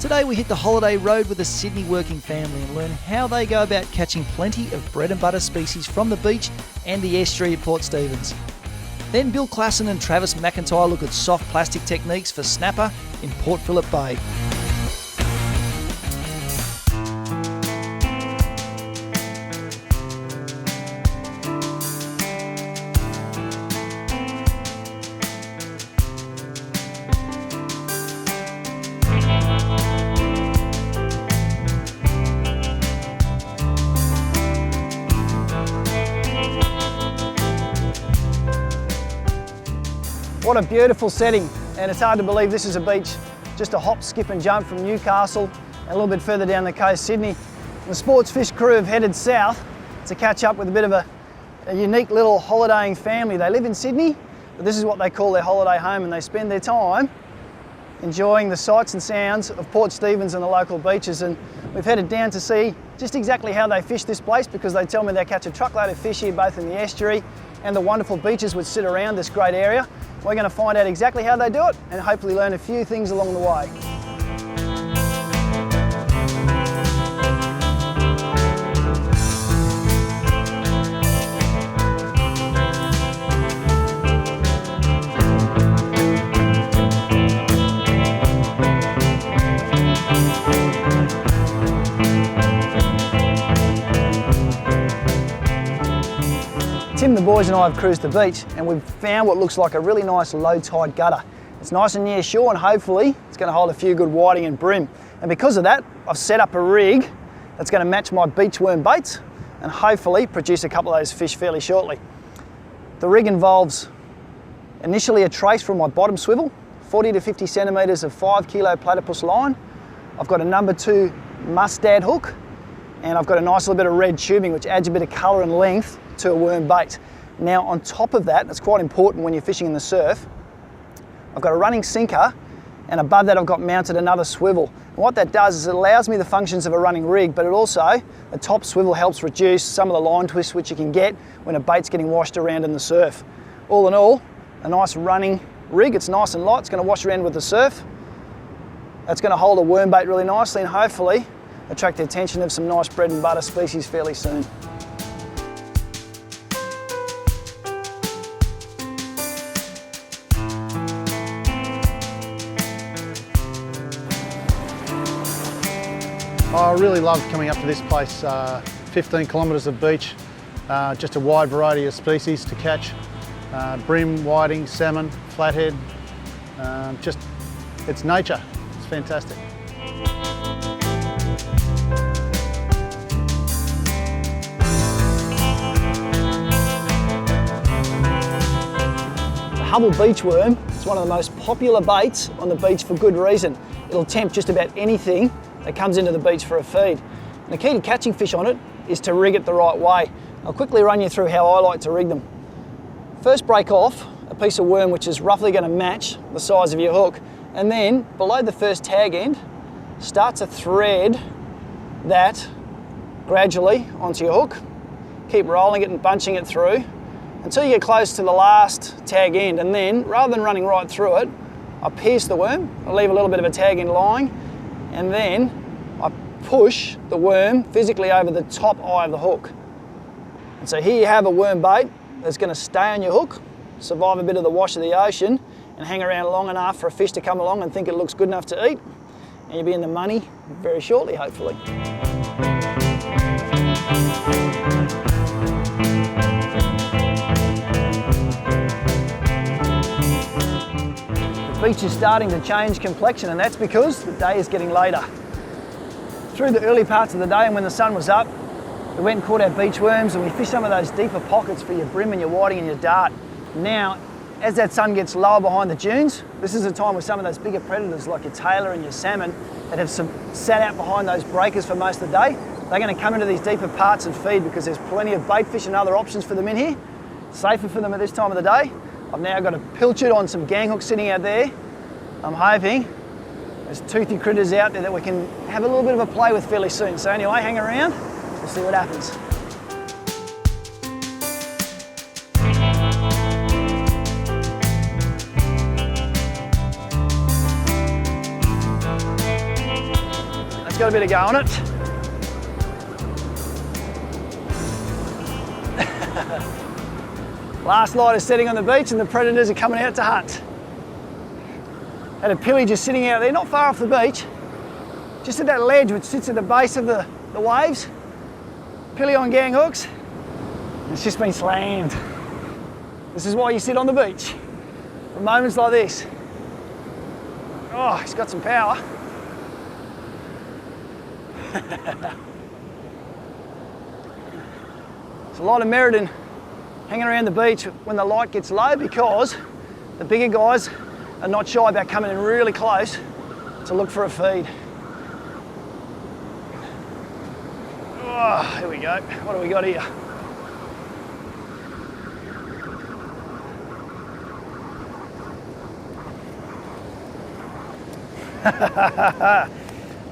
Today we hit the holiday road with a Sydney working family and learn how they go about catching plenty of bread and butter species from the beach and the estuary at Port Stephens. Then Bill Classon and Travis McIntyre look at soft plastic techniques for snapper in Port Phillip Bay. What a beautiful setting, and it's hard to believe this is a beach just a hop, skip and jump from Newcastle and a little bit further down the coast, Sydney. The sports fish crew have headed south to catch up with a bit of a unique little holidaying family. They live in Sydney, but this is what they call their holiday home, and they spend their time enjoying the sights and sounds of Port Stephens and the local beaches. And we've headed down to see just exactly how they fish this place, because they tell me they catch a truckload of fish here, both in the estuary and the wonderful beaches which sit around this great area. We're going to find out exactly how they do it and hopefully learn a few things along the way. Tim, the boys and I have cruised the beach and we've found what looks like a really nice low tide gutter. It's nice and near shore and hopefully it's going to hold a few good whiting and bream. And because of that, I've set up a rig that's going to match my beach worm baits and hopefully produce a couple of those fish fairly shortly. The rig involves initially a trace from my bottom swivel, 40 to 50 centimetres of 5 kilo platypus line. I've got a number 2 mustad hook, and I've got a nice little bit of red tubing which adds a bit of colour and length to a worm bait. Now on top of that, it's quite important when you're fishing in the surf, I've got a running sinker, and above that I've got mounted another swivel. And what that does is it allows me the functions of a running rig, but it also, the top swivel helps reduce some of the line twists which you can get when a bait's getting washed around in the surf. All in all, a nice running rig. It's nice and light, it's going to wash around with the surf. That's going to hold a worm bait really nicely and hopefully attract the attention of some nice bread and butter species fairly soon. I really loved coming up to this place. 15 kilometres of beach, just a wide variety of species to catch. Bream, whiting, salmon, flathead, it's nature, it's fantastic. The Hubble beach worm is one of the most popular baits on the beach for good reason. It'll tempt just about anything that comes into the beach for a feed. And the key to catching fish on it is to rig it the right way. I'll quickly run you through how I like to rig them. First, break off a piece of worm which is roughly going to match the size of your hook, and then below the first tag end, start to thread that gradually onto your hook. Keep rolling it and bunching it through until you get close to the last tag end, and then rather than running right through it, I pierce the worm, I leave a little bit of a tag end lying, and then I push the worm physically over the top eye of the hook. And so here you have a worm bait that's going to stay on your hook, survive a bit of the wash of the ocean, and hang around long enough for a fish to come along and think it looks good enough to eat, and you'll be in the money very shortly, hopefully. The beach is starting to change complexion, and that's because the day is getting later. Through the early parts of the day and when the sun was up, we went and caught our beach worms and we fished some of those deeper pockets for your bream and your whiting and your dart. Now, as that sun gets lower behind the dunes, this is a time where some of those bigger predators like your tailor and your salmon that have sat out behind those breakers for most of the day, they're going to come into these deeper parts and feed because there's plenty of bait fish and other options for them in here. Safer for them at this time of the day. I've now got a pilchard on some gang hooks sitting out there. I'm hoping there's toothy critters out there that we can have a little bit of a play with fairly soon. So anyway, hang around, we'll see what happens. got a bit of go on it. Last light is setting on the beach and the predators are coming out to hunt. And a pilly just sitting out there, not far off the beach, just at that ledge which sits at the base of the waves. Pilly on gang hooks. It's just been slammed. This is why you sit on the beach for moments like this. Oh, he's got some power. There's a lot of merit in hanging around the beach when the light gets low, because the bigger guys are not shy about coming in really close to look for a feed. Oh, here we go. What do we got here?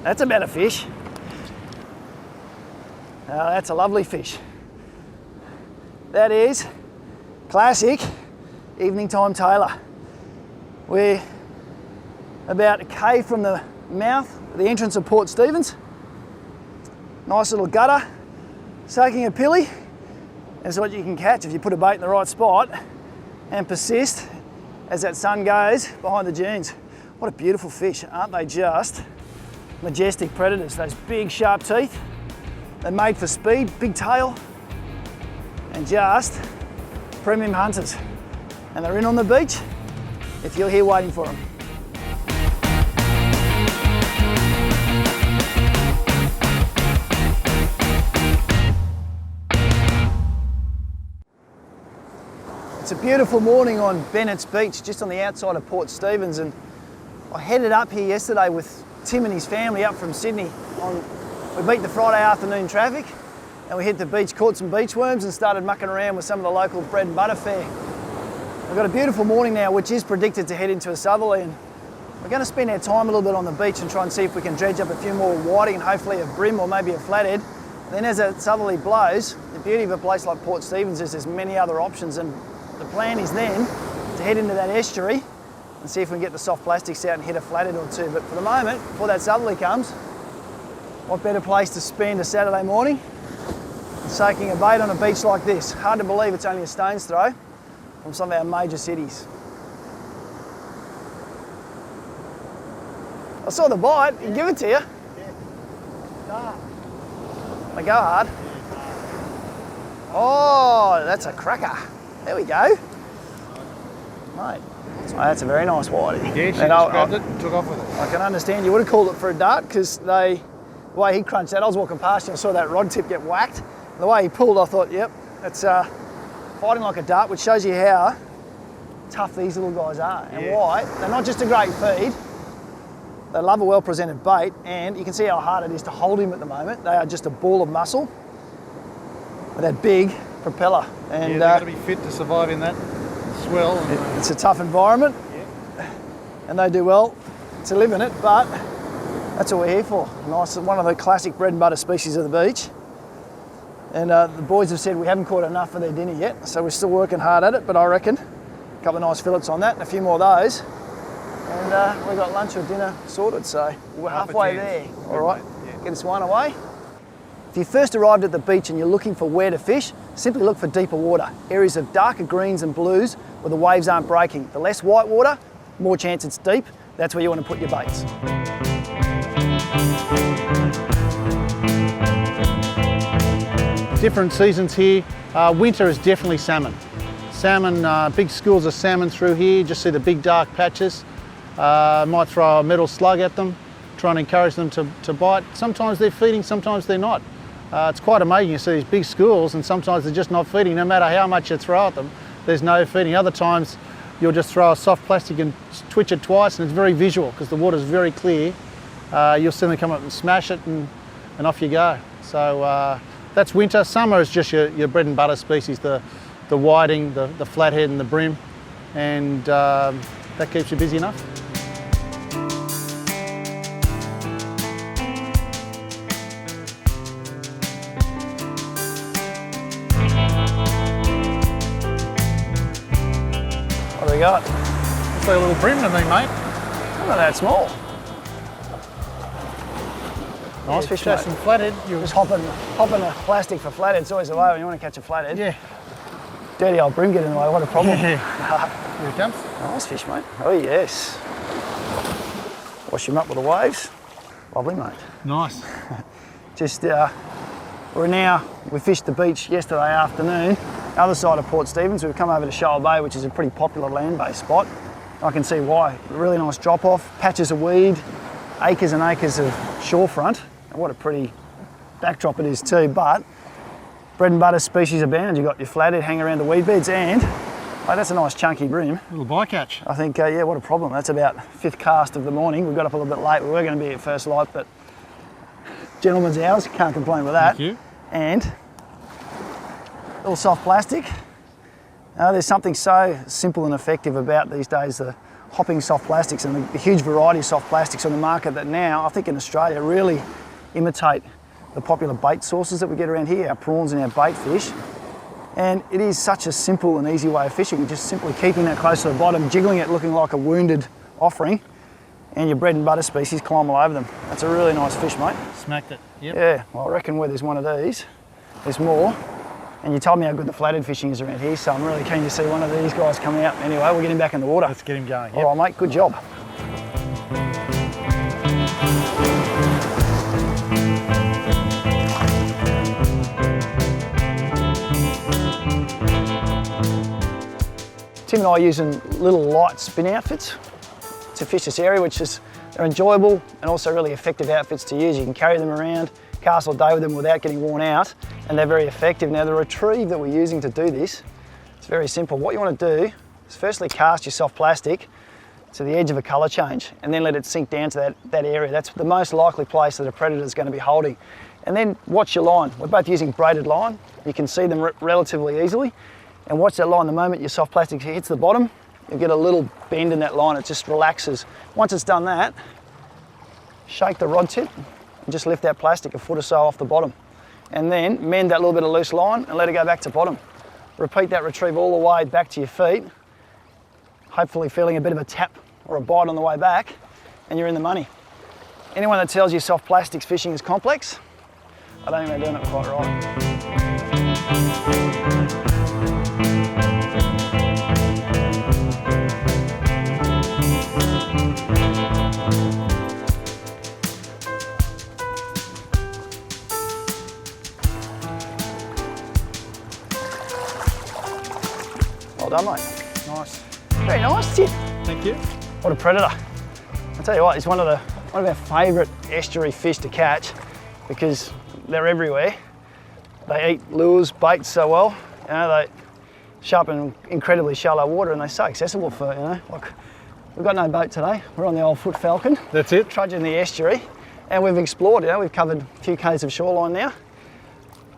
That's a better fish. Oh, that's a lovely fish. That is classic evening time tailor. We're about a K from the mouth, the entrance of Port Stephens. Nice little gutter, soaking a pilly. That's what you can catch if you put a bait in the right spot and persist as that sun goes behind the dunes. What a beautiful fish, aren't they just majestic predators? Those big sharp teeth, they're made for speed, big tail, and just premium hunters. And they're in on the beach if you're here waiting for them. It's a beautiful morning on Bennett's Beach, just on the outside of Port Stephens, and I headed up here yesterday with Tim and his family up from Sydney. We beat the Friday afternoon traffic and we hit the beach, caught some beach worms and started mucking around with some of the local bread and butter fare. We've got a beautiful morning now, which is predicted to head into a southerly, and we're going to spend our time a little bit on the beach and try and see if we can dredge up a few more whiting and hopefully a brim or maybe a flathead. And then as that southerly blows, the beauty of a place like Port Stephens is there's many other options, and the plan is then to head into that estuary and see if we can get the soft plastics out and hit a flathead or two. But for the moment, before that southerly comes, what better place to spend a Saturday morning than soaking a bait on a beach like this? Hard to believe it's only a stone's throw from some of our major cities. I saw the bite, he'd give it to you. They go hard. Oh, that's a cracker. There we go. Mate, that's a very nice whitey. Yeah, she just grabbed it and took off with it. I can understand you would have called it for a dart, because the way he crunched that, I was walking past you, I saw that rod tip get whacked. The way he pulled, I thought, yep, that's fighting like a dart, which shows you how tough these little guys are and why they're not just a great feed. They love a well-presented bait, and you can see how hard it is to hold him at the moment. They are just a ball of muscle with that big propeller. And they've got to be fit to survive in that swell. It's a tough environment, and they do well to live in it, but that's what we're here for. Nice, one of the classic bread and butter species of the beach. And the boys have said we haven't caught enough for their dinner yet, so we're still working hard at it, but I reckon a couple of nice fillets on that and a few more of those. And we've got lunch or dinner sorted, so we're halfway there. All right, get us one away. If you first arrived at the beach and you're looking for where to fish, simply look for deeper water, areas of darker greens and blues where the waves aren't breaking. The less white water, more chance it's deep. That's where you want to put your baits. Different seasons here. Winter is definitely salmon. Salmon, big schools of salmon through here. Just see the big dark patches. Might throw a metal slug at them, try and encourage them to bite. Sometimes they're feeding, sometimes they're not. It's quite amazing. You see these big schools and sometimes they're just not feeding. No matter how much you throw at them, there's no feeding. Other times you'll just throw a soft plastic and twitch it twice, and it's very visual because the water's very clear. You'll see them come up and smash it and off you go. So that's winter. Summer is just your bread and butter species, the whiting, the flathead and the brim, and that keeps you busy enough. What do we got? Looks like a little brim to me, mate. Not that small. Nice fish, catch mate. some flathead. Just hopping a plastic for flathead. It's always the way when you want to catch a flathead. Yeah. Dirty old brim get in the way, what a problem. Yeah. Here it comes. Nice fish, mate. Oh yes. Wash him up with the waves. Lovely, mate. Nice. Just, we fished the beach yesterday afternoon, other side of Port Stephens. We've come over to Shoal Bay, which is a pretty popular land-based spot. I can see why. Really nice drop-off, patches of weed, acres and acres of shorefront. And what a pretty backdrop it is too, but bread and butter species abound. You've got your flathead hanging around the weed beds and, mate, that's a nice chunky brim. Little bycatch. I think, yeah, what a problem. That's about 5th cast of the morning. We got up a little bit late. We were going to be at first light, but gentleman's hours, can't complain with that. Thank you. And little soft plastic. There's something so simple and effective about these days, the hopping soft plastics and the huge variety of soft plastics on the market that now, I think in Australia, really imitate the popular bait sources that we get around here, our prawns and our bait fish. And it is such a simple and easy way of fishing, just simply keeping that close to the bottom, jiggling it looking like a wounded offering, and your bread and butter species climb all over them. That's a really nice fish, mate. Smacked it. Yep. Yeah, well, I reckon where there's one of these, there's more. And you told me how good the flathead fishing is around here, so I'm really keen to see one of these guys coming out. Anyway, we'll get him back in the water. Let's get him going. All right, mate, good job. Tim and I are using little light spin outfits to fish this area, which is, they're enjoyable and also really effective outfits to use. You can carry them around, cast all day with them without getting worn out, and they're very effective. Now the retrieve that we're using to do this, it's very simple. What you want to do is firstly cast your soft plastic to the edge of a colour change and then let it sink down to that area. That's the most likely place that a predator is going to be holding. And then watch your line. We're both using braided line. You can see them relatively easily. And watch that line. The moment your soft plastic hits the bottom, you'll get a little bend in that line. It just relaxes. Once it's done that, shake the rod tip and just lift that plastic a foot or so off the bottom. And then mend that little bit of loose line and let it go back to bottom. Repeat that retrieve all the way back to your feet, hopefully feeling a bit of a tap or a bite on the way back, and you're in the money. Anyone that tells you soft plastics fishing is complex, I don't think they're doing it quite right. Well done, mate. Nice. Very nice, Tim. Thank you. What a predator. I tell you what, he's one of our favourite estuary fish to catch because they're everywhere. They eat lures, baits so well. You know, they sharpen incredibly shallow water and they're so accessible for, you know, like we've got no boat today. We're on the old Foot Falcon. That's it. Trudging the estuary, and we've explored, you know, we've covered a few k's of shoreline now.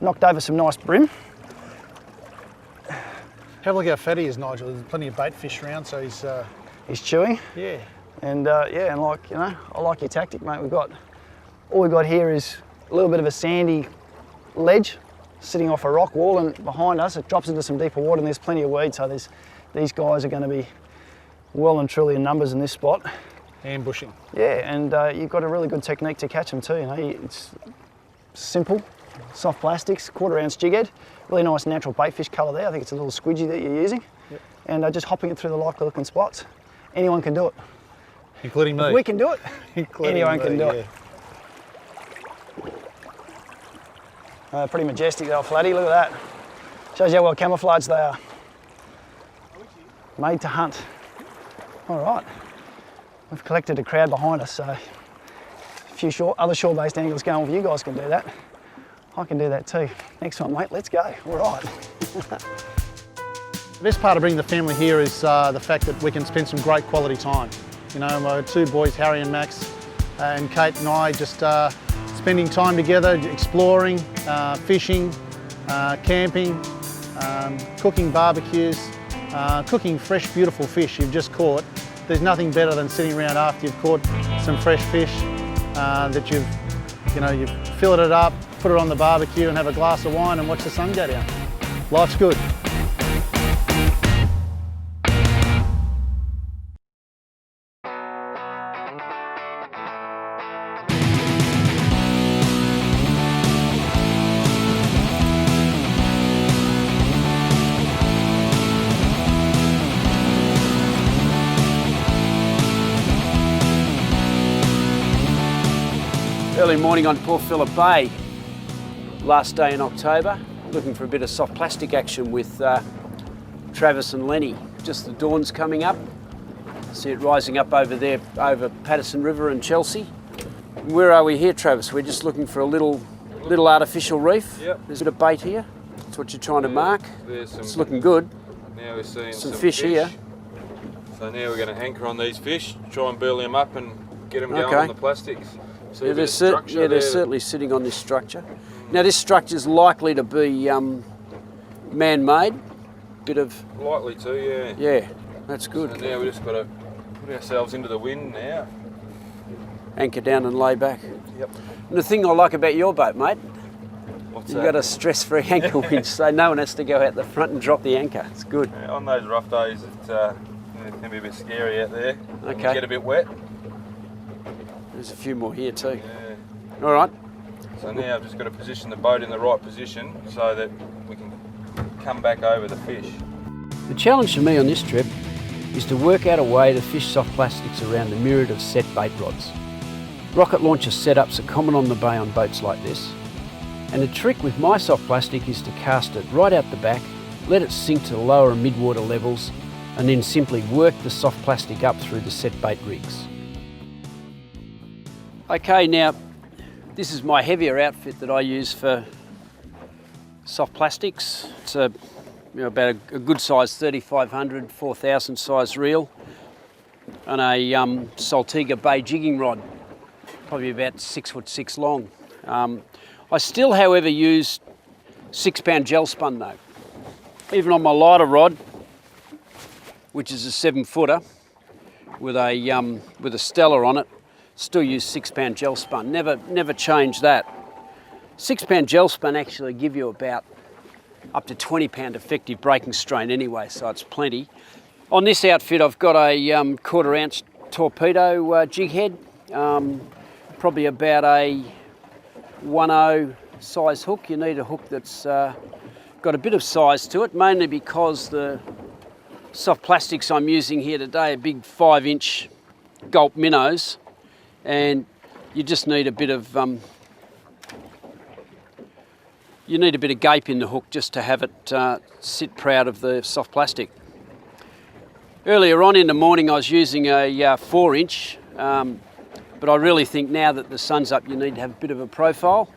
Knocked over some nice brim. Have a look how fat he is, Nigel. There's plenty of bait fish around, so He's chewing. yeah. And yeah, and like, you know, I like your tactic, mate. All we've got here is a little bit of a sandy ledge sitting off a rock wall, and behind us it drops into some deeper water and there's plenty of weed, so these guys are going to be well and truly in numbers in this spot. Ambushing. Yeah, and you've got a really good technique to catch them too, you know. It's simple, soft plastics, 1/4 ounce jig head, really nice natural bait fish colour there. I think it's a little squidgy that you're using. Yep. And just hopping it through the likely looking spots. Anyone can do it. Including me. If we can do it, Including anyone me, can do yeah. it. Pretty majestic, that old flatty, look at that. Shows you how well camouflaged they are. Made to hunt. All right, we've collected a crowd behind us, so a few other shore-based anglers going, well, you guys can do that. I can do that too. Next one, mate, let's go. All right. The best part of bringing the family here is the fact that we can spend some great quality time. You know, my 2 boys, Harry and Max, and Kate and I, just spending time together, exploring, fishing, camping, cooking barbecues, cooking fresh, beautiful fish you've just caught. There's nothing better than sitting around after you've caught some fresh fish that you've filleted it up, put it on the barbecue and have a glass of wine and watch the sun go down. Life's good. Early morning on Port Phillip Bay, last day in October, looking for a bit of soft plastic action with Travis and Lenny. Just the dawn's coming up. See it rising up over there, over Patterson River and Chelsea. Where are we here, Travis? We're just looking for a little artificial reef. Yep. There's a bit of bait here. That's what you're trying to mark. It's looking good. Now we're seeing some fish here. So now we're going to anchor on these fish, try and burl them up and get them going Okay. on the plastics. See Yeah, a bit of structure they're there. certainly sitting on this structure. Now this structure is likely to be man-made. Bit of Likely to, yeah. yeah, that's good. So now we just got to put ourselves into the wind now. Anchor down and lay back. Yep. And the thing I like about your boat, mate, What's you've that? got a stress-free anchor winch, so no one has to go out the front and drop the anchor. It's good. Yeah, on those rough days, it can be a bit scary out there. Okay. Get a bit wet. There's a few more here too. Yeah. All right. So now I've just got to position the boat in the right position so that we can come back over the fish. The challenge for me on this trip is to work out a way to fish soft plastics around the myriad of set bait rods. Rocket launcher setups are common on the bay on boats like this. And the trick with my soft plastic is to cast it right out the back, let it sink to the lower and mid-water levels, and then simply work the soft plastic up through the set bait rigs. Okay, now this is my heavier outfit that I use for soft plastics. It's about a good size 3500, 4000 size reel and a Saltiga Bay jigging rod, probably about 6'6" long. I still, however, use 6 pound gel spun though. Even on my lighter rod, which is a 7-footer with a Stella on it, still use 6 pound gel spun. Never change that. 6 pound gel spun actually give you about up to 20 pound effective breaking strain anyway, so it's plenty. On this outfit, I've got a 1/4 ounce torpedo jig head, probably about a 1/0 size hook. You need a hook that's got a bit of size to it, mainly because the soft plastics I'm using here today are big 5-inch gulp minnows, and you just need a bit of gape in the hook just to have it sit proud of the soft plastic. Earlier on in the morning I was using a 4-inch, but I really think now that the sun's up you need to have a bit of a profile.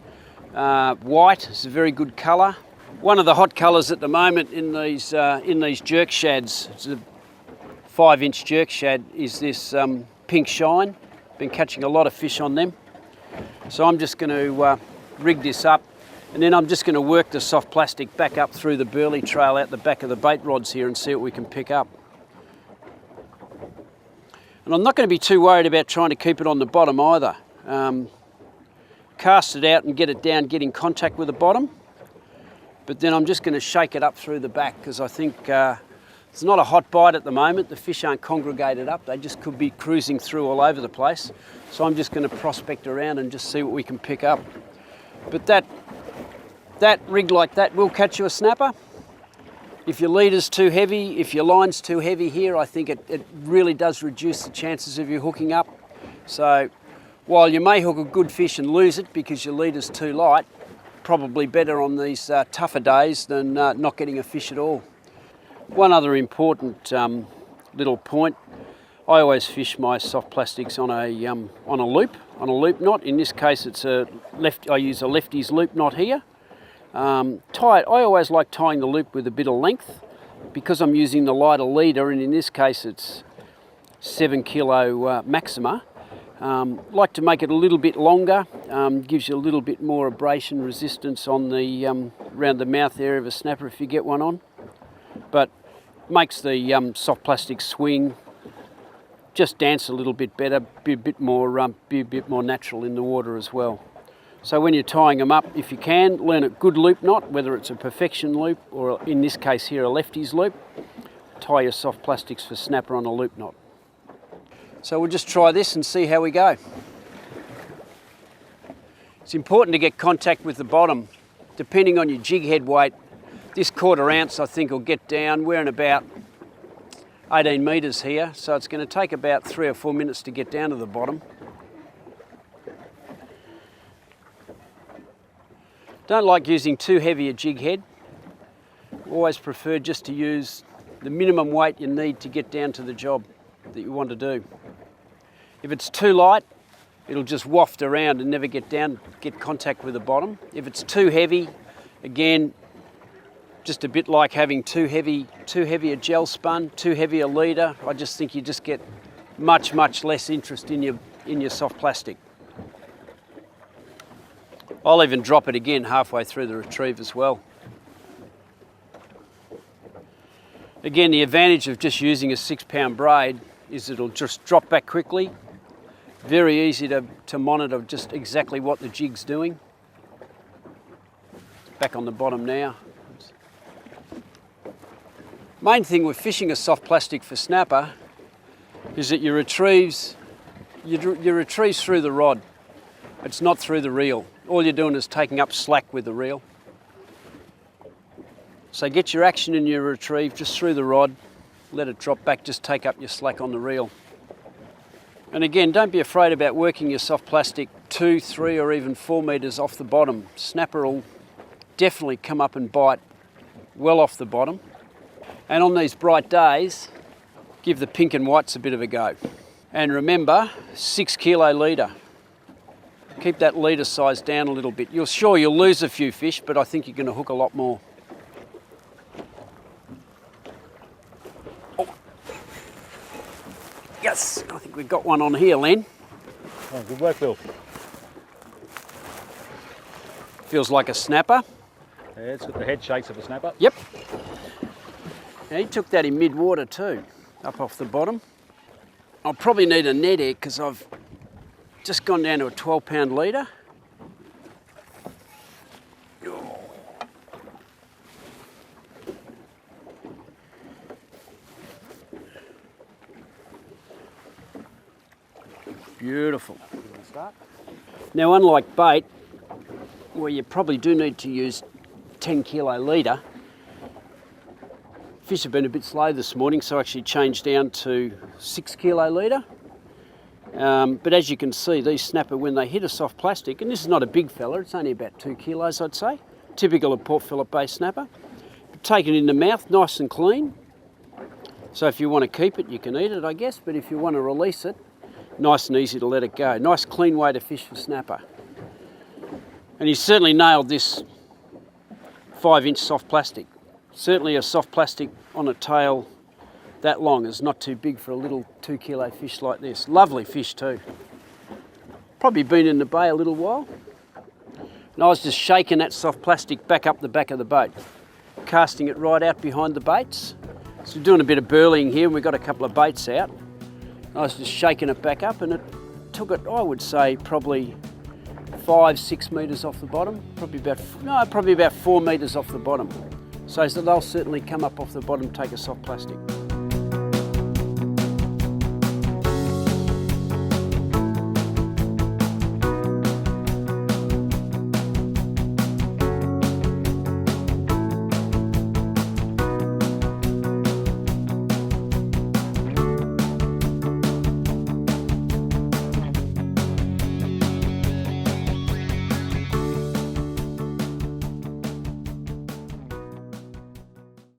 White is a very good colour. One of the hot colours at the moment in these jerk shads, it's a 5-inch jerk shad, is this pink shine. Been catching a lot of fish on them. So I'm just going to rig this up, and then I'm just going to work the soft plastic back up through the burley trail out the back of the bait rods here and see what we can pick up. And I'm not going to be too worried about trying to keep it on the bottom either. Cast it out and get it down, get in contact with the bottom, but then I'm just going to shake it up through the back because I think it's not a hot bite at the moment. The fish aren't congregated up. They just could be cruising through all over the place. So I'm just going to prospect around and just see what we can pick up. But that rig like that will catch you a snapper. If your leader's too heavy, if your line's too heavy here, I think it really does reduce the chances of you hooking up. So while you may hook a good fish and lose it because your leader's too light, probably better on these tougher days than not getting a fish at all. One other important little point, I always fish my soft plastics on a loop knot. In this case, I use a lefty's loop knot here. I always like tying the loop with a bit of length because I'm using the lighter leader, and in this case it's 7 kilo Maxima. Like to make it a little bit longer, gives you a little bit more abrasion resistance on the around the mouth area of a snapper if you get one on, but makes the soft plastic swing just dance a little bit better, be a bit more natural in the water as well. So when you're tying them up, if you can, learn a good loop knot, whether it's a perfection loop or in this case here a lefty's loop. Tie your soft plastics for snapper on a loop knot. So we'll just try this and see how we go. It's important to get contact with the bottom. Depending on your jig head weight, this 1/4 ounce I think will get down. We're in about 18 metres here, so it's going to take about 3 or 4 minutes to get down to the bottom. Don't like using too heavy a jig head. Always prefer just to use the minimum weight you need to get down to the job that you want to do. If it's too light, it'll just waft around and never get contact with the bottom. If it's too heavy, again, just a bit like having too heavy a gel spun, too heavy a leader. I just think you just get much less interest in your soft plastic. I'll even drop it again halfway through the retrieve as well. Again, the advantage of just using a 6-pound braid is it'll just drop back quickly. Very easy to monitor just exactly what the jig's doing. Back on the bottom now. Main thing with fishing a soft plastic for snapper is that your retrieves through the rod. It's not through the reel. All you're doing is taking up slack with the reel. So get your action in your retrieve just through the rod, let it drop back, just take up your slack on the reel. And again, don't be afraid about working your soft plastic 2, 3 or even 4 metres off the bottom. Snapper will definitely come up and bite well off the bottom. And on these bright days, give the pink and whites a bit of a go. And remember, 6 kilo leader. Keep that leader size down a little bit. You'll lose a few fish, but I think you're going to hook a lot more. Oh. Yes, I think we've got one on here, Len. Oh, good work, Bill. Feels like a snapper. Yeah, it's got the head shakes of a snapper. Yep. Now he took that in mid-water too, up off the bottom. I'll probably need a net egg because I've just gone down to a 12-pound leader. Beautiful. Now, unlike bait, where you probably do need to use 10 kilo leader, fish have been a bit slow this morning, so I actually changed down to 6 kilo leader. But as you can see, these snapper, when they hit a soft plastic, and this is not a big fella, it's only about 2 kilos, I'd say, typical of Port Phillip Bay snapper. Take it in the mouth, nice and clean. So if you want to keep it, you can eat it, I guess, but if you want to release it, nice and easy to let it go. Nice clean way to fish for snapper. And he certainly nailed this 5-inch soft plastic. Certainly a soft plastic on a tail that long is not too big for a little 2 kilo fish like this. Lovely fish too. Probably been in the bay a little while. And I was just shaking that soft plastic back up the back of the boat, casting it right out behind the baits. So we're doing a bit of burleying here and we've got a couple of baits out. I was just shaking it back up and it took it, I would say, probably 5-6 metres off the bottom. Probably about 4 metres off the bottom. So they'll certainly come up off the bottom, take a soft plastic.